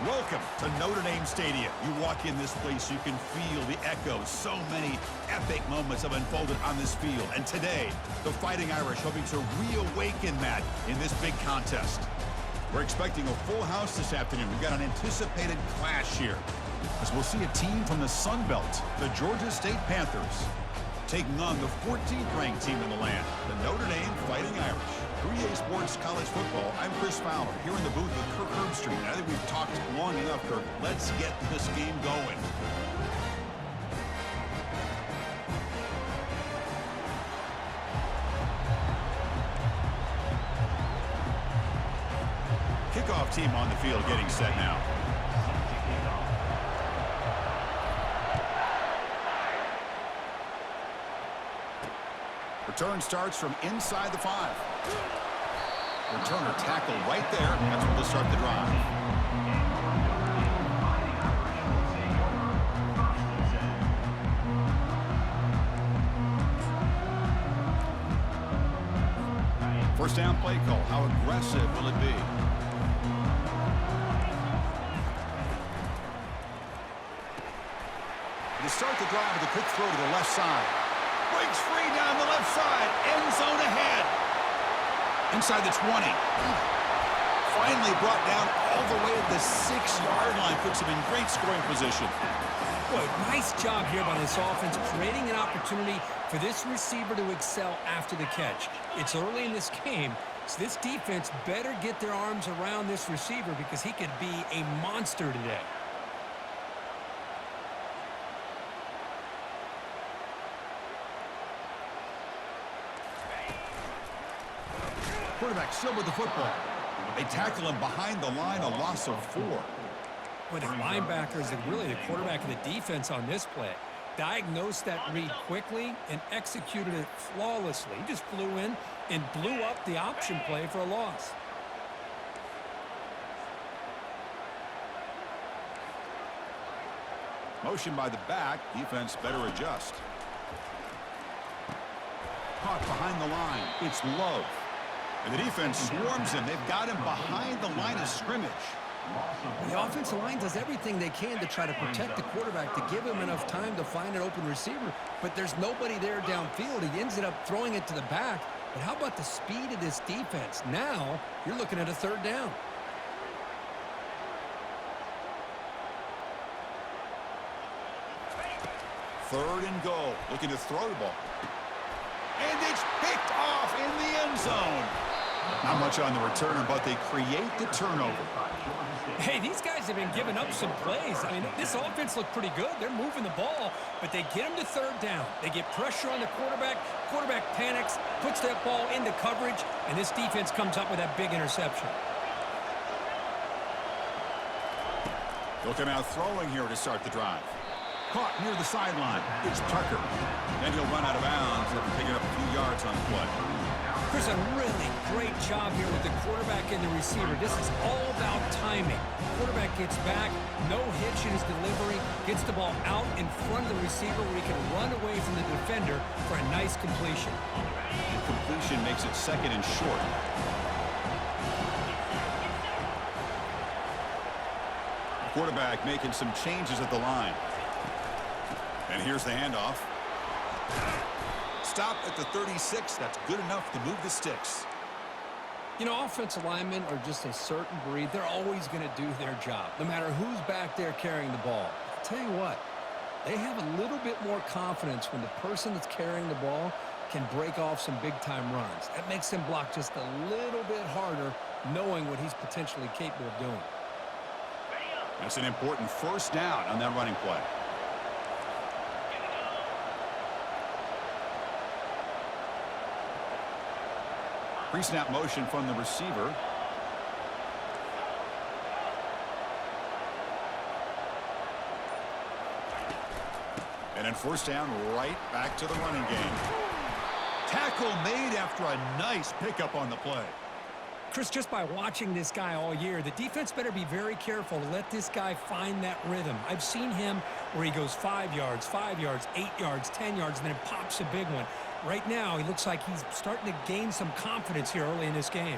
Welcome to Notre Dame Stadium. You walk in this place, you can feel the echoes. So many epic moments have unfolded on this field. And today, the Fighting Irish hoping to reawaken that in this big contest. We're expecting a full house this afternoon. We've got an anticipated clash here, as we'll see a team from the Sun Belt, the Georgia State Panthers, taking on the 14th ranked team in the land, the Notre Dame Fighting Irish. 3A Sports College Football. I'm Chris Fowler, here in the booth with Kirk Herbstreit. I think we've talked long enough, Kirk. Let's get this game going. Kickoff team on the field getting set now. Return starts from inside the 5. Returner tackle right there. That's where they'll start the drive. First down play call. How aggressive will it be? To start the drive with a quick throw to the left side. Breaks free down the left side. End zone ahead. Inside the 20. Finally brought down all the way at the 6-yard line. Puts him in great scoring position. Boy, nice job here by this offense, creating an opportunity for this receiver to excel after the catch. It's early in this game, so this defense better get their arms around this receiver because he could be a monster today. Quarterback still with the football. They tackle him behind the line, a loss of 4. Well, the linebacker is really the quarterback of the defense on this play. Diagnosed that read quickly and executed it flawlessly. He just flew in and blew up the option play for a loss. Motion by the back. Defense better adjust. Caught behind the line. It's Love. And the defense swarms him. They've got him behind the line of scrimmage. The offensive line does everything they can to try to protect the quarterback, to give him enough time to find an open receiver. But there's nobody there downfield. He ends up throwing it to the back. But how about the speed of this defense? Now you're looking at a 3rd down. Third and goal. Looking to throw the ball. And it's picked off in the end zone. Not much on the returner, but they create the turnover. Hey, these guys have been giving up some plays. I mean, this offense looked pretty good. They're moving the ball, but they get him to 3rd down. They get pressure on the quarterback. Quarterback panics, puts that ball into coverage, and this defense comes up with that big interception. They'll come out throwing here to start the drive. Caught near the sideline. It's Tucker. Then he'll run out of bounds after picking up a few yards on the play. There's a really great job here with the quarterback and the receiver. This is all about timing. Quarterback gets back, no hitch in his delivery, gets the ball out in front of the receiver where he can run away from the defender for a nice completion. The completion makes it 2nd and short. Quarterback making some changes at the line. And here's the handoff. Stop at the 36. That's good enough to move the sticks. You know, offensive linemen are just a certain breed. They're always going to do their job, no matter who's back there carrying the ball. I'll tell you what, they have a little bit more confidence when the person that's carrying the ball can break off some big-time runs. That makes them block just a little bit harder, knowing what he's potentially capable of doing. That's an important 1st down on that running play. Pre-snap motion from the receiver. And then 1st down, right back to the running game. Tackle made after a nice pickup on the play. Chris, just by watching this guy all year, the defense better be very careful to let this guy find that rhythm. I've seen him where he goes 5 yards, 8 yards, 10 yards, and then it pops a big one. Right now, he looks like he's starting to gain some confidence here early in this game.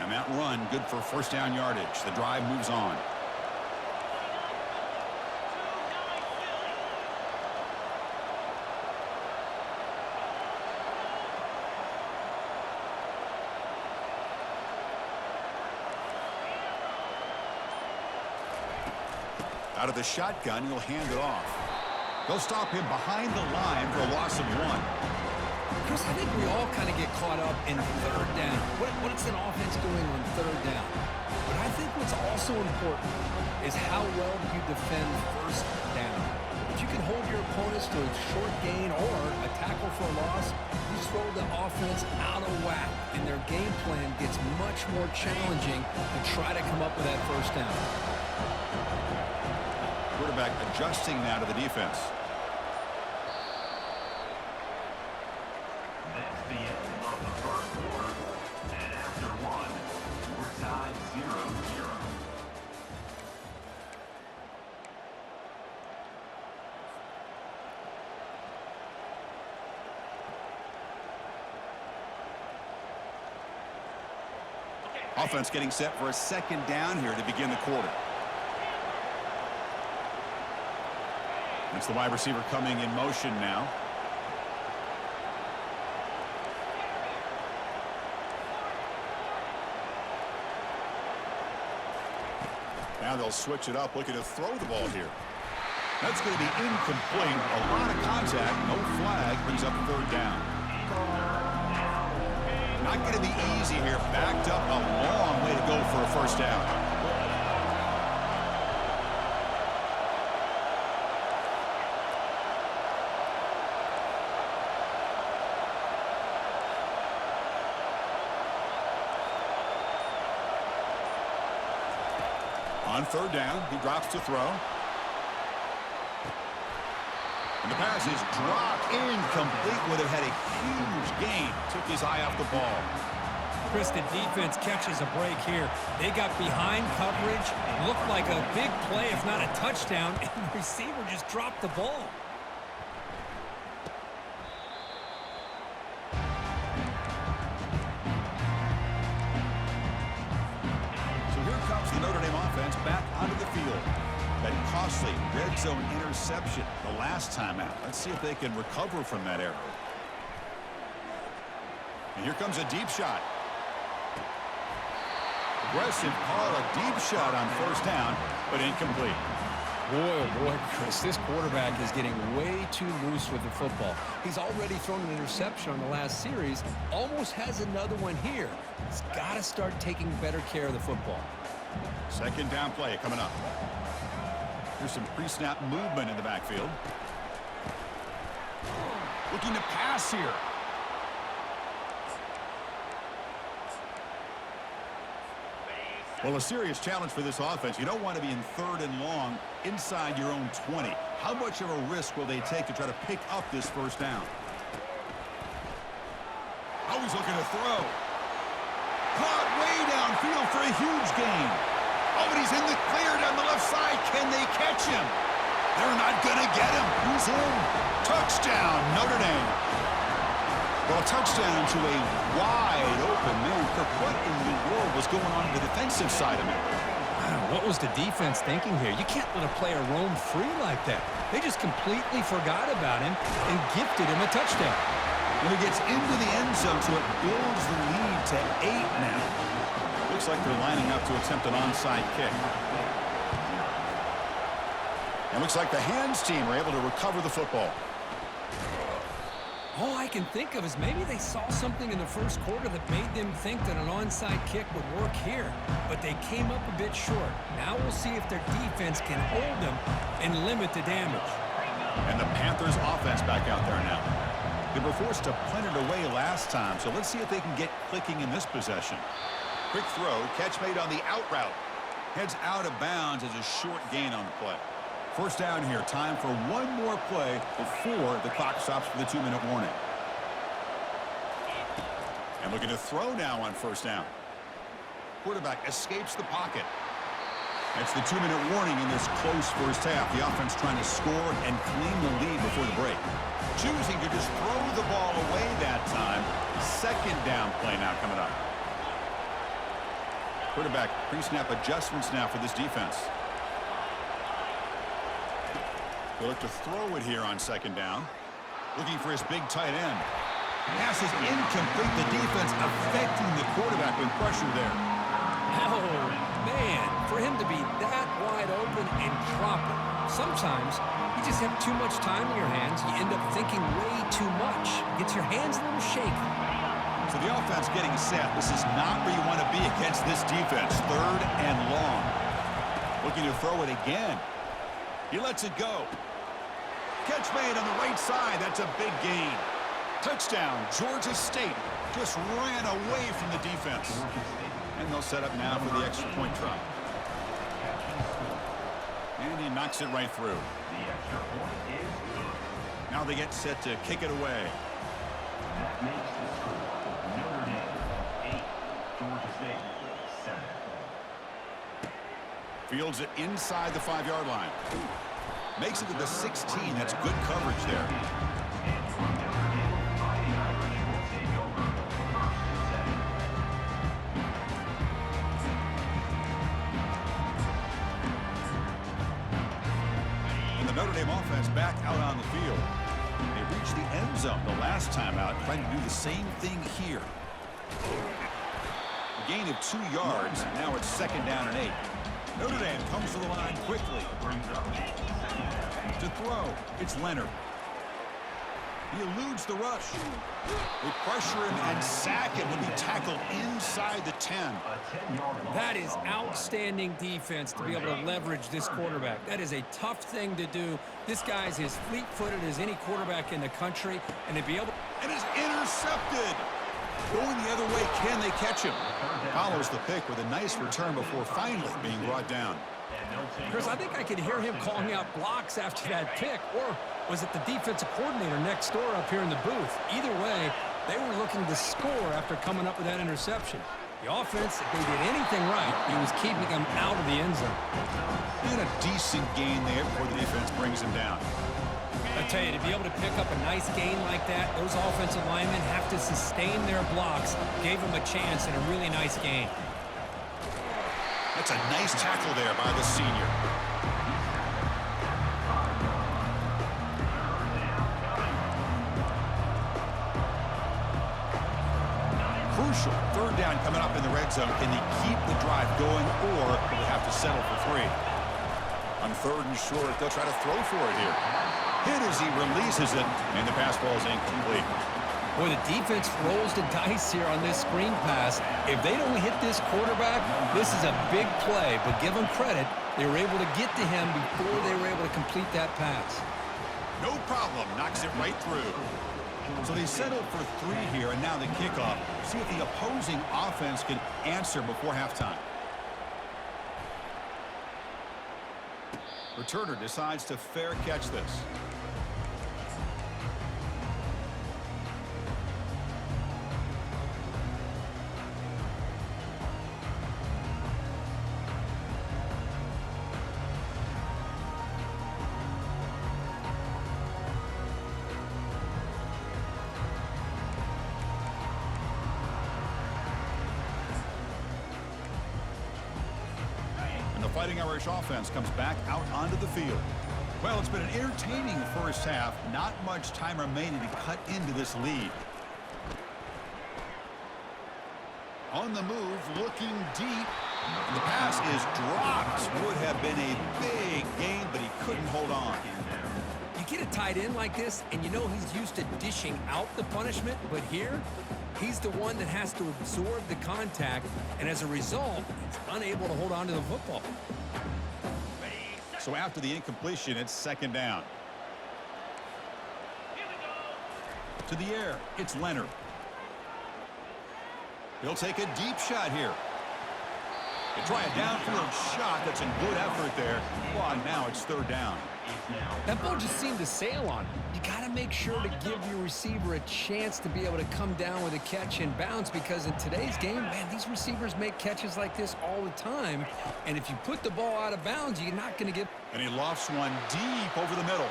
And that run, good for first down yardage. The drive moves on. Out of the shotgun, he'll hand it off. They'll stop him behind the line for a loss of 1. Chris, I think we all kind of get caught up in third down. What's an offense doing on third down? But I think what's also important is how well you defend first down. If you can hold your opponents to a short gain or a tackle for a loss, you throw the offense out of whack, and their game plan gets much more challenging to try to come up with that first down. Quarterback adjusting now to the defense. That's the end of the first quarter. And after one, we're tied 0-0. Offense getting set for a second down here to begin the quarter. It's the wide receiver coming in motion now. Now they'll switch it up, looking to throw the ball here. That's going to be incomplete. A lot of contact, no flag, brings up third down. Not going to be easy here. Backed up a long way to go for a first down. On third down, he drops to throw. And the pass is dropped incomplete. Would have had a huge gain. Took his eye off the ball. Chris, the defense catches a break here. They got behind coverage. Looked like a big play, if not a touchdown. And the receiver just dropped the ball. The Notre Dame offense back onto the field. That costly red zone interception the last time out. Let's see if they can recover from that error. And here comes a deep shot. Aggressive call, a deep shot on first down, but incomplete. Boy, oh boy, Chris, this quarterback is getting way too loose with the football. He's already thrown an interception on the last series, almost has another one here. He's got to start taking better care of the football. Second down play coming up. Here's some pre-snap movement in the backfield. Looking to pass here. Well, a serious challenge for this offense. You don't want to be in third and long inside your own 20. How much of a risk will they take to try to pick up this first down? Oh, he's looking to throw. Caught way downfield for a huge gain. Oh, but he's in the clear down the left side. Can they catch him? They're not going to get him. He's in. Touchdown, Notre Dame. Well, a touchdown to a wide open man. Kirk, what in the world was going on the defensive side of it? What was the defense thinking here? You can't let a player roam free like that. They just completely forgot about him and gifted him a touchdown. When he gets into the end zone, so it builds the lead to 8 now. Looks like they're lining up to attempt an onside kick. And looks like the hands team are able to recover the football. All I can think of is maybe they saw something in the first quarter that made them think that an onside kick would work here. But they came up a bit short. Now we'll see if their defense can hold them and limit the damage. And the Panthers offense back out there now. They were forced to punt it away last time, so let's see if they can get clicking in this possession. Quick throw, catch made on the out route. Heads out of bounds as a short gain on the play. First down here, time for one more play before the clock stops for the 2-minute warning. And looking to throw now on first down. Quarterback escapes the pocket. That's the 2-minute warning in this close first half. The offense trying to score and claim the lead before the break. Choosing to just throw the ball away that time. Second down play now coming up. Quarterback pre-snap adjustments now for this defense. He'll look to throw it here on second down. Looking for his big tight end. Pass is incomplete. The defense affecting the quarterback with pressure there. Oh, man, for him to be that wide open and drop it. Sometimes you just have too much time in your hands. You end up thinking way too much. Gets your hands a little shaky. So the offense getting set. This is not where you want to be against this defense. 3rd and long. Looking to throw it again. He lets it go. Catch made on the right side. That's a big gain. Touchdown, Georgia State. Just ran away from the defense. And they'll set up now for the extra point try. And he knocks it right through. The extra point is good. Now they get set to kick it away. That makes the score Notre Dame 8, Georgia State 7. Fields it inside the 5-yard line. Makes it to the 16. That's good coverage there. And from Notre Dame, Fighting Irish will take over 1st and 7. And the Notre Dame offense back out on the field. They reached the end zone the last time out, trying to do the same thing here. A gain of 2 yards. Now it's 2nd down and 8. Notre Dame comes to the line quickly. To throw, it's Leonard. He eludes the rush. They pressure him and sack him when he tackled inside the 10. That is outstanding defense to be able to leverage this quarterback. That is a tough thing to do. This guy's as fleet-footed as any quarterback in the country, and to be able... And is intercepted. Going the other way, can they catch him? Follows the pick with a nice return before finally being brought down. Chris, I think I could hear him calling out blocks after that pick, or was it the defensive coordinator next door up here in the booth? Either way, they were looking to score after coming up with that interception. The offense, if they did anything right, it was keeping them out of the end zone. And a decent gain there before the defense brings him down. I tell you, to be able to pick up a nice gain like that, those offensive linemen have to sustain their blocks. Gave them a chance and a really nice gain. That's a nice tackle there by the senior. Crucial 3rd down coming up in the red zone. Can they keep the drive going, or will they have to settle for 3? On 3rd and short, they'll try to throw for it here. Hit as he releases it, and the pass ball is incomplete. Boy, the defense rolls the dice here on this screen pass. If they don't hit this quarterback, this is a big play. But give them credit, they were able to get to him before they were able to complete that pass. No problem. Knocks it right through. So they settled for 3 here, and now the kickoff. See if the opposing offense can answer before halftime. Returner decides to fair catch this. Fighting Irish offense comes back out onto the field. Well, it's been an entertaining first half. Not much time remaining to cut into this lead. On the move, looking deep. And the pass is dropped. Would have been a big gain, but he couldn't hold on. You get a tight end like this, and you know he's used to dishing out the punishment, but here, he's the one that has to absorb the contact, and as a result, he's unable to hold on to the football. So after the incompletion, it's 2nd down. To the air, it's Leonard. He'll take a deep shot here. They try a downfield shot. That's a good effort there. Well, now it's 3rd down. That ball just seemed to sail on him. You got to make sure to give your receiver a chance to be able to come down with a catch and bounce, because in today's game, man, these receivers make catches like this all the time. And if you put the ball out of bounds, you're not going to get... And he lofts one deep over the middle.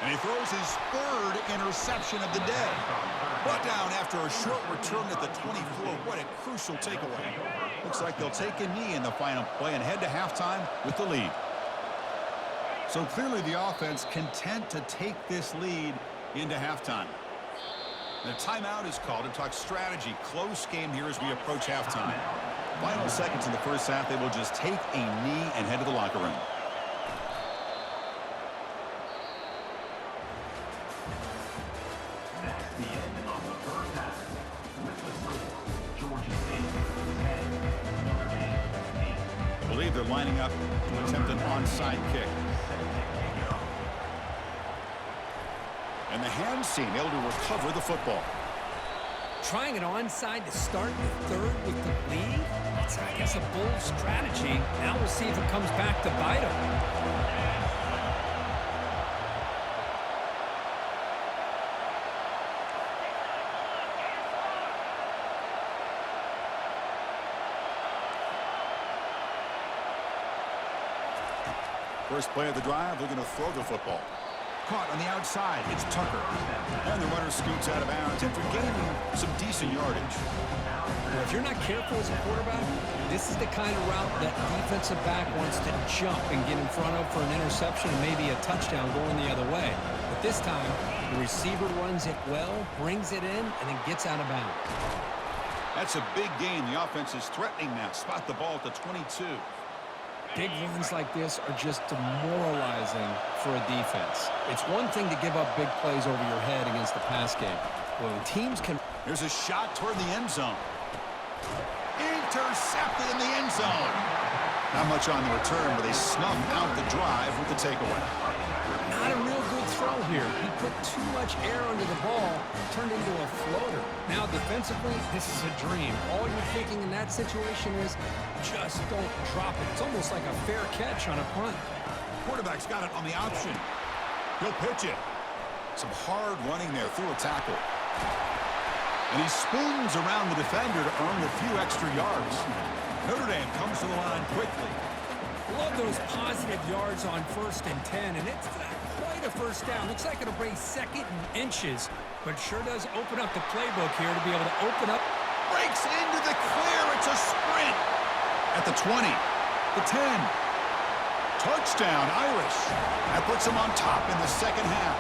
And he throws his third interception of the day. Brought down after a short return at the 24. What a crucial takeaway. Looks like they'll take a knee in the final play and head to halftime with the lead. So clearly the offense content to take this lead into halftime. The timeout is called to talk strategy. Close game here as we approach halftime. Final seconds in the first half, they will just take a knee and head to the locker room. That's the end of the first half. With the score, Georgia State 10, Notre Dame 8. I believe they're lining up to attempt an onside kick. And the hands team able to recover the football. Trying an onside to start the third with the lead? That's, I guess, a bold strategy. Now we'll see if it comes back to bite them. First play of the drive, they're going to throw the football. Caught on the outside, it's Tucker. And the runner scoots out of bounds after gaining some decent yardage. Well, if you're not careful as a quarterback, this is the kind of route that defensive back wants to jump and get in front of for an interception and maybe a touchdown going the other way. But this time, the receiver runs it well, brings it in, and then gets out of bounds. That's a big gain. The offense is threatening now. Spot the ball at the 22. Big runs like this are just demoralizing for a defense. It's one thing to give up big plays over your head against the pass game. When teams can... Here's a shot toward the end zone. Intercepted in the end zone. Not much on the return, but they snuff out the drive with the takeaway. Not a real good throw here. He put too much air under the ball, turned into a floater. Now, defensively, this is a dream. All you're thinking in that situation is just don't drop it. It's almost like a fair catch on a punt. Quarterback's got it on the option. He'll pitch it. Some hard running there through a tackle. And he spins around the defender to earn a few extra yards. Notre Dame comes to the line quickly. Love those positive yards on 1st and 10, and it's quite a first down. Looks like it'll bring second and inches, but sure does open up the playbook here to be able to open up. Breaks into the clear. It's a sprint. At the 20, the 10. Touchdown, Irish. That puts them on top in the second half.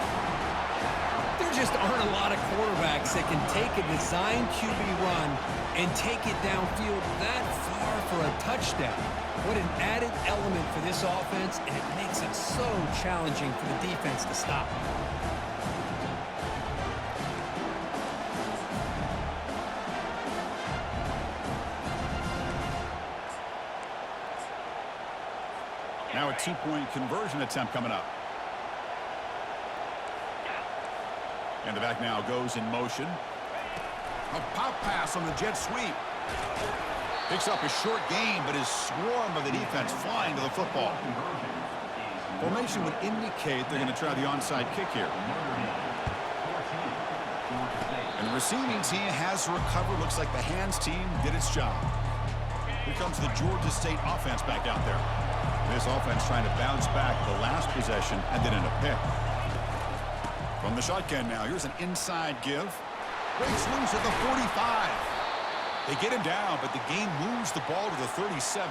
There just aren't a lot of quarterbacks that can take a design QB run and take it downfield that far for a touchdown. What an added element for this offense, and it makes it so challenging for the defense to stop. Now a two-point conversion attempt coming up. And the back now goes in motion. A pop pass on the jet sweep. Picks up a short gain, but is swarmed by the defense flying to the football. Formation would indicate they're going to try the onside kick here. And the receiving team has recovered. Looks like the hands team did its job. Here comes the Georgia State offense back out there. This offense trying to bounce back the last possession and then in a pick. From the shotgun now, here's an inside give. Breaks loose at the 45. They get him down, but the game moves the ball to the 37.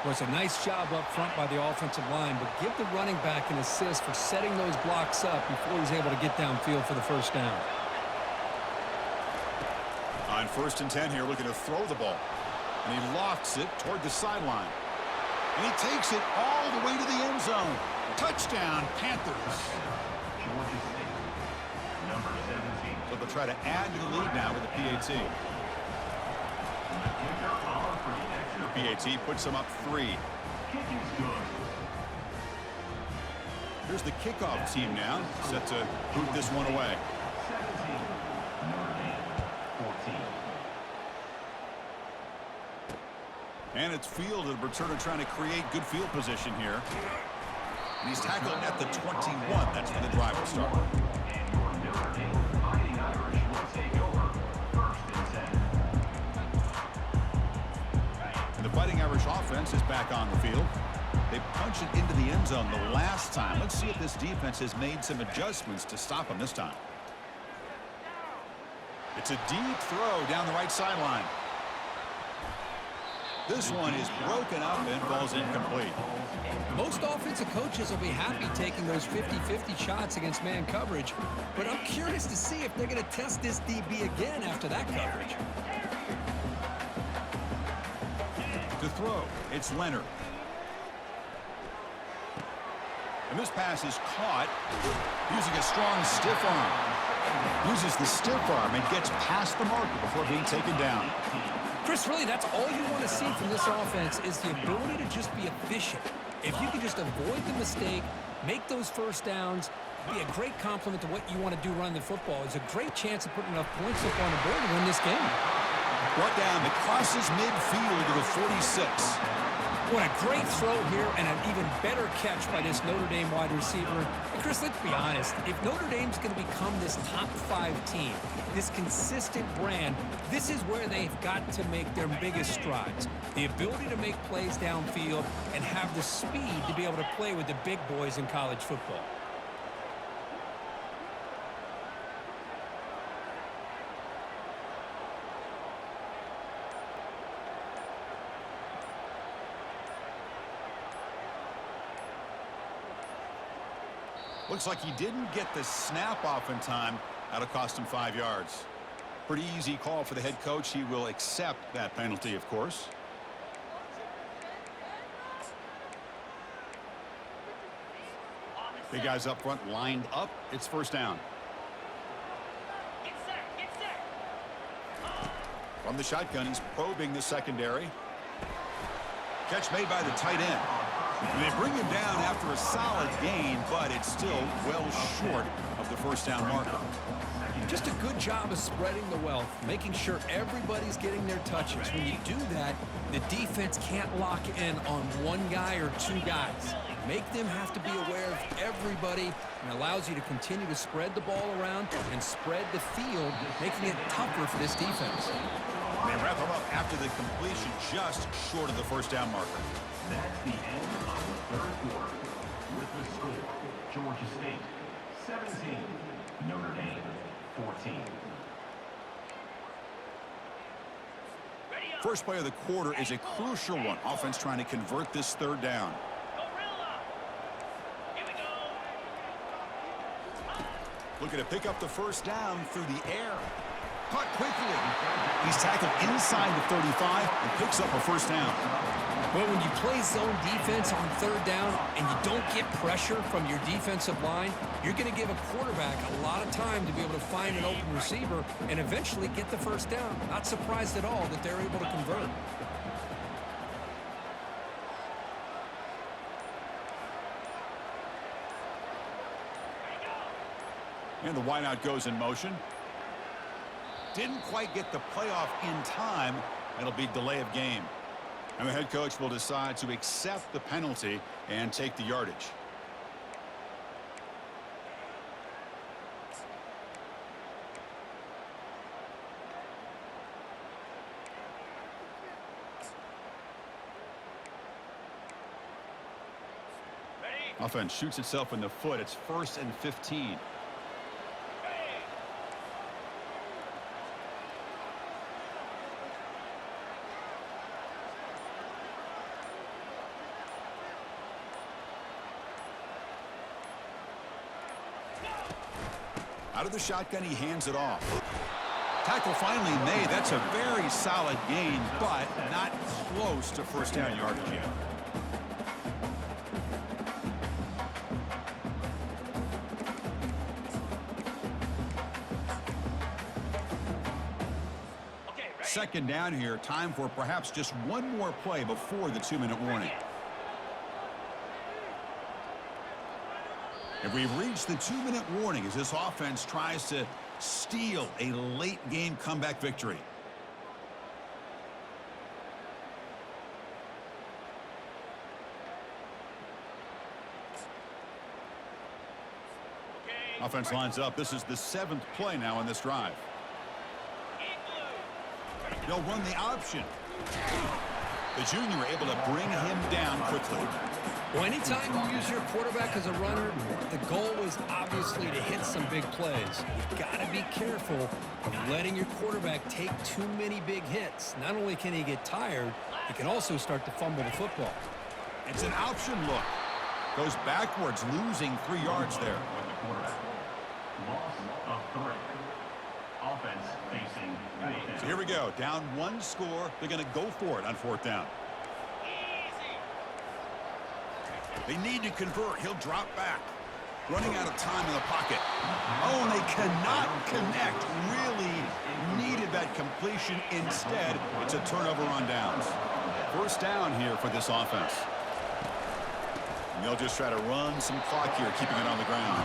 Well, it's a nice job up front by the offensive line, but give the running back an assist for setting those blocks up before he's able to get downfield for the first down. On 1st and 10 here, looking to throw the ball. And he lofts it toward the sideline. And he takes it all the way to the end zone. Touchdown, Panthers. Georgia State, number 17. So they'll try to add to the lead now with the PAT. The kicker on for the extra. The PAT puts them up 3. Kick is good. Here's the kickoff team now, set to boot this one away. 17. Notre Dame, 14. And it's fielded. Returner trying to create good field position here. And he's tackled at the 21. That's where the drive will start. And your Notre Dame Fighting Irish will take over 1st and 10. And the Fighting Irish offense is back on the field. They punched it into the end zone the last time. Let's see if this defense has made some adjustments to stop them this time. It's a deep throw down the right sideline. This one is broken up and falls incomplete. Most offensive coaches will be happy taking those 50-50 shots against man coverage, but I'm curious to see if they're going to test this DB again after that coverage. To throw, it's Leonard. And this pass is caught using a strong stiff arm. Uses the stiff arm and gets past the marker before being taken down. Chris, really, that's all you want to see from this offense is the ability to just be efficient. If you can just avoid the mistake, make those first downs, be a great compliment to what you want to do running the football. It's a great chance of putting enough points up on the board to win this game. Brought down, it crosses midfield to the 46. What a great throw here and an even better catch by this Notre Dame wide receiver. And Chris, let's be honest. If Notre Dame's going to become this top 5 team, this consistent brand, this is where they've got to make their biggest strides. The ability to make plays downfield and have the speed to be able to play with the big boys in college football. Looks like he didn't get the snap off in time. That'll cost him 5 yards. Pretty easy call for the head coach. He will accept that penalty, of course. Big guys up front lined up. It's first down. From the shotgun, he's probing the secondary. Catch made by the tight end. And they bring him down after a solid gain, but it's still well short of the first down marker. Just a good job of spreading the wealth, making sure everybody's getting their touches. When you do that, the defense can't lock in on one guy or two guys. Make them have to be aware of everybody and allows you to continue to spread the ball around and spread the field, making it tougher for this defense. They wrap him up after the completion just short of the first down marker. That's the end of the third quarter. With the score, Georgia State 17, Notre Dame 14. First play of the quarter is a crucial one. Offense trying to convert this third down. Looking to pick up the first down through the air. Caught quickly. He's tackled inside the 35 and picks up a first down. Well, when you play zone defense on third down and you don't get pressure from your defensive line, you're going to give a quarterback a lot of time to be able to find an open receiver and eventually get the first down. Not surprised at all that they're able to convert. And the wideout goes in motion. Didn't quite get the playoff in time. It'll be delay of game. And the head coach will decide to accept the penalty and take the yardage. Offense shoots itself in the foot. It's 1st and 15. Out of the shotgun, he hands it off. Tackle finally made. That's a very solid gain, but not close to first down yardage yet. Second down here. Time for perhaps just one more play before the 2-minute warning. And we've reached the 2-minute warning as this offense tries to steal a late game comeback victory. Offense lines up. This is the 7th play now in this drive. They'll run the option. The junior able to bring him down quickly. Well, anytime you use your quarterback as a runner, the goal is obviously to hit some big plays. You've got to be careful of letting your quarterback take too many big hits. Not only can he get tired, he can also start to fumble the football. It's an option look. Goes backwards, losing 3 yards there. With the quarterback. Loss of 3. Offense facing So here we go. Down 1 score. They're going to go for it on 4th down. They need to convert. He'll drop back. Running out of time in the pocket. Oh, and they cannot connect. Really needed that completion. Instead, it's a turnover on downs. 1st down here for this offense. And they'll just try to run some clock here, keeping it on the ground.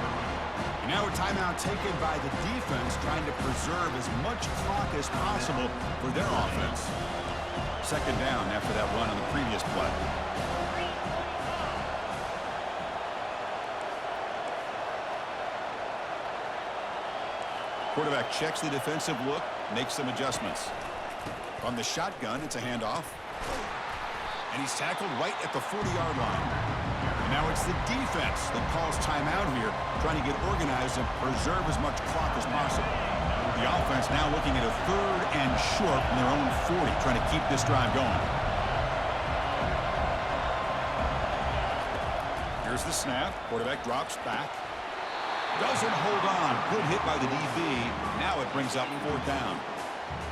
And now a timeout taken by the defense, trying to preserve as much clock as possible for their offense. 2nd down after that run on the previous play. Quarterback checks the defensive look, makes some adjustments. From the shotgun, it's a handoff. And he's tackled right at the 40-yard line. And now it's the defense that calls timeout here, trying to get organized and preserve as much clock as possible. The offense now looking at a 3rd and short from their own 40, trying to keep this drive going. Here's the snap. Quarterback drops back. Doesn't hold on. Good hit by the DB. Now it brings up 4th down.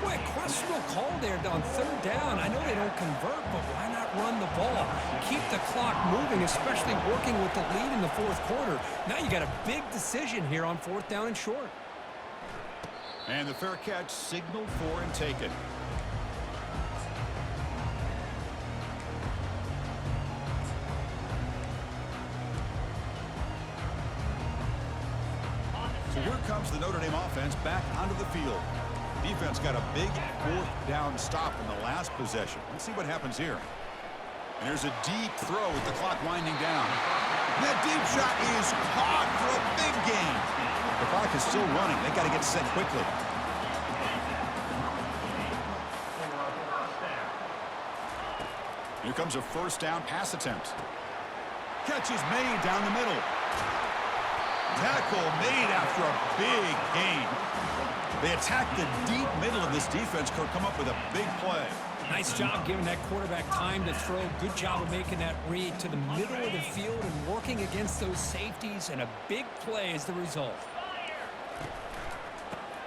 Boy, a questionable call there on 3rd down. I know they don't convert, but why not run the ball? Keep the clock moving, especially working with the lead in the 4th quarter. Now you got a big decision here on 4th down and short. And the fair catch signaled for and taken. So here comes the Notre Dame offense back onto the field. Defense got a big 4th down stop in the last possession. Let's see what happens here. And there's a deep throw with the clock winding down. And that deep shot is caught for a big gain. The clock is still running. They got to get set quickly. Here comes a 1st down pass attempt. Catch is made down the middle. Tackle made after a big gain. They attack the deep middle of this defense. Could come up with a big play. Nice job giving that quarterback time to throw. Good job of making that read to the middle of the field and working against those safeties, and a big play is the result.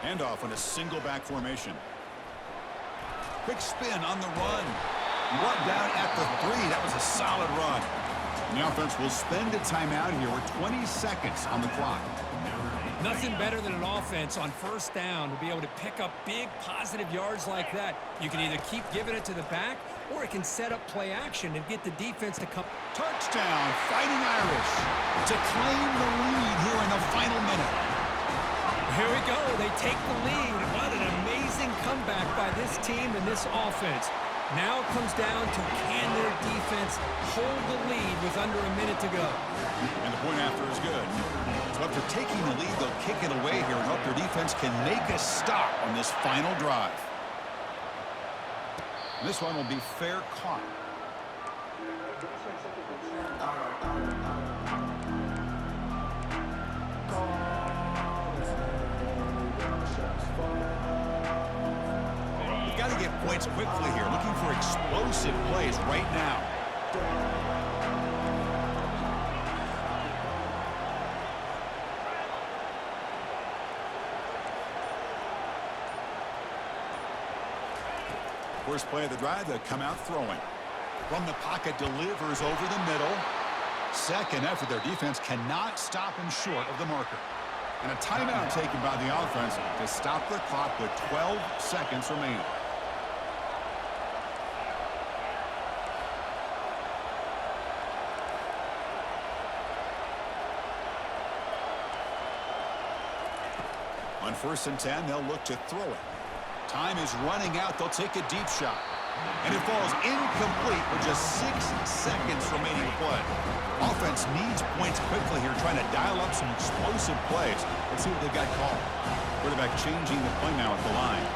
Handoff in a single back formation. Quick spin on the run. Run down at the 3. That was a solid run. And the offense will spend a timeout here with 20 seconds on the clock. Nothing better than an offense on 1st down to be able to pick up big positive yards like that. You can either keep giving it to the back, or it can set up play action and get the defense to come. Touchdown, Fighting Irish to claim the lead here in the final minute. Here we go. They take the lead. What an amazing comeback by this team and this offense. Now it comes down to, can their defense hold the lead with under a minute to go? And the point after is good. So after taking the lead, they'll kick it away here and hope their defense can make a stop on this final drive. And this one will be fair caught. You've got to get points quickly here. Looking for explosive plays right now. First play of the drive, they come out throwing. From the pocket, delivers over the middle. Second effort, their defense cannot stop him short of the marker. And a timeout taken by the offense to stop the clock with 12 seconds remaining. On 1st and 10, they'll look to throw it. Time is running out. They'll take a deep shot. And it falls incomplete with just 6 seconds remaining to play. Offense needs points quickly here, trying to dial up some explosive plays. Let's see what they've got called. Quarterback changing the play now at the line.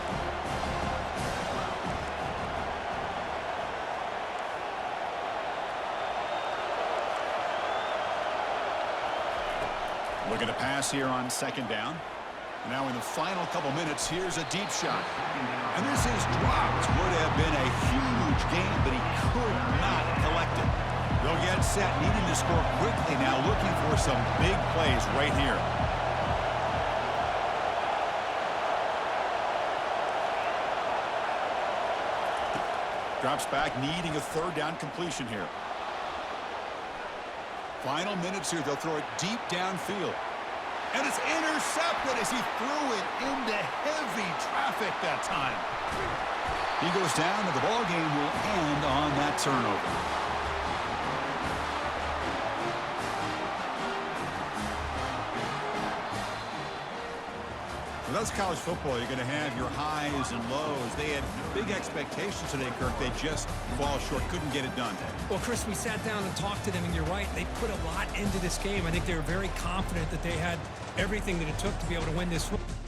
Looking to pass here on second down. Now in the final couple minutes, here's a deep shot. And this is dropped. Would have been a huge game, but he could not collect it. They'll get set, needing to score quickly now, looking for some big plays right here. Drops back, needing a third down completion here. Final minutes here, they'll throw it deep downfield. And it's intercepted as he threw it into heavy traffic that time. He goes down, and the ball game will end on that turnover. Well, that's college football. You're going to have your highs and lows. They had big expectations today, Kirk. They just fall short, couldn't get it done. Well, Chris, we sat down and talked to them, and you're right. They put a lot into this game. I think they were very confident that they had everything that it took to be able to win this one.